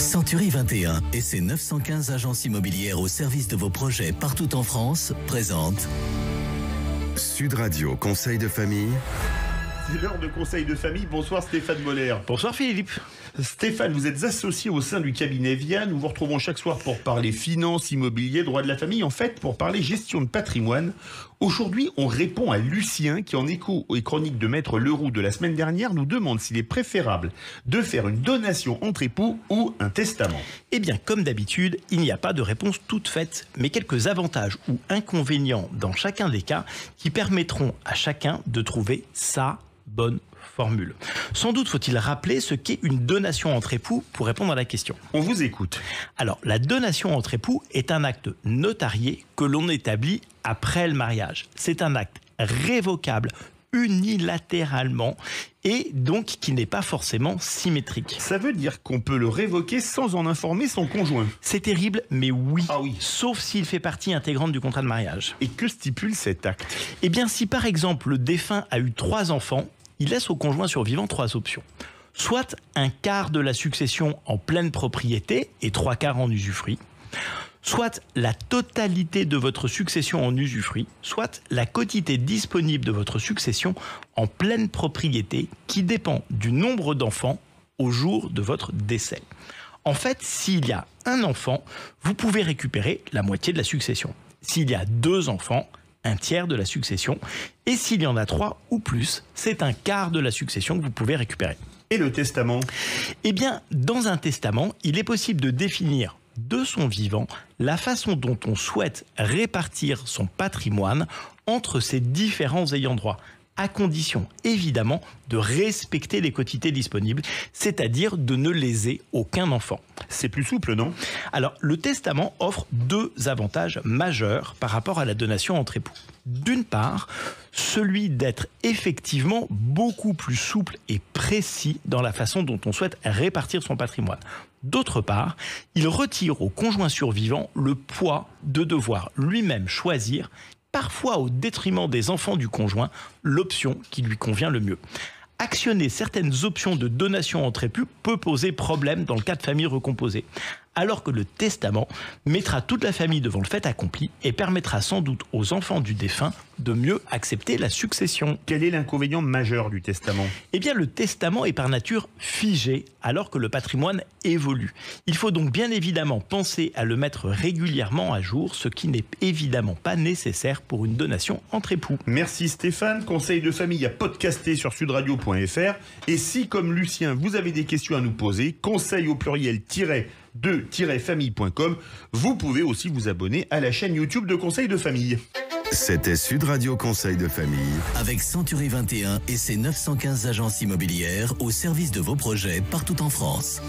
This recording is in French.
Century 21 et ses 915 agences immobilières au service de vos projets partout en France présentent Sud Radio Conseil de famille. C'est l'heure de conseil de famille. Bonsoir Stéphane Moller. Bonsoir Philippe. Stéphane, vous êtes associé au sein du cabinet Via. Nous vous retrouvons chaque soir pour parler finances, immobilier, droit de la famille. En fait, pour parler gestion de patrimoine. Aujourd'hui, on répond à Lucien qui, en écho aux chroniques de Maître Leroux de la semaine dernière, nous demande s'il est préférable de faire une donation entre époux ou un testament. Eh bien, comme d'habitude, il n'y a pas de réponse toute faite, mais quelques avantages ou inconvénients dans chacun des cas qui permettront à chacun de trouver sa bonne formule. Sans doute faut-il rappeler ce qu'est une donation entre époux pour répondre à la question. On vous écoute. Alors, la donation entre époux est un acte notarié que l'on établit après le mariage. C'est un acte révocable unilatéralement et donc qui n'est pas forcément symétrique. Ça veut dire qu'on peut le révoquer sans en informer son conjoint. C'est terrible, mais oui. Ah oui. Sauf s'il fait partie intégrante du contrat de mariage. Et que stipule cet acte ? Eh bien, si par exemple le défunt a eu 3 enfants, il laisse au conjoint survivant 3 options. Soit un quart de la succession en pleine propriété et 3/4 en usufruit. Soit la totalité de votre succession en usufruit, soit la quotité disponible de votre succession en pleine propriété qui dépend du nombre d'enfants au jour de votre décès. En fait, s'il y a un enfant, vous pouvez récupérer la moitié de la succession. S'il y a 2 enfants, un tiers de la succession. Et s'il y en a 3 ou plus, c'est un quart de la succession que vous pouvez récupérer. Et le testament ? Eh bien, dans un testament, il est possible de définir de son vivant la façon dont on souhaite répartir son patrimoine entre ses différents ayants droit, à condition évidemment de respecter les quotités disponibles, c'est-à-dire de ne léser aucun enfant. C'est plus souple, non ? Alors, le testament offre 2 avantages majeurs par rapport à la donation entre époux. D'une part, celui d'être effectivement beaucoup plus souple et précis dans la façon dont on souhaite répartir son patrimoine. D'autre part, il retire au conjoint survivant le poids de devoir lui-même choisir, parfois au détriment des enfants du conjoint, l'option qui lui convient le mieux. Actionner certaines options de donation entre époux peut poser problème dans le cas de famille recomposée, alors que le testament mettra toute la famille devant le fait accompli et permettra sans doute aux enfants du défunt de mieux accepter la succession. Quel est l'inconvénient majeur du testament ? Eh bien, le testament est par nature figé, alors que le patrimoine évolue. Il faut donc bien évidemment penser à le mettre régulièrement à jour, ce qui n'est évidemment pas nécessaire pour une donation entre époux. Merci Stéphane. Conseil de famille à podcaster sur sudradio.fr. Et si, comme Lucien, vous avez des questions à nous poser, conseil au pluriel -de-famille.com. Vous pouvez aussi vous abonner à la chaîne YouTube de Conseil de famille. C'était Sud Radio Conseil de famille. avec Century 21 et ses 915 agences immobilières au service de vos projets partout en France.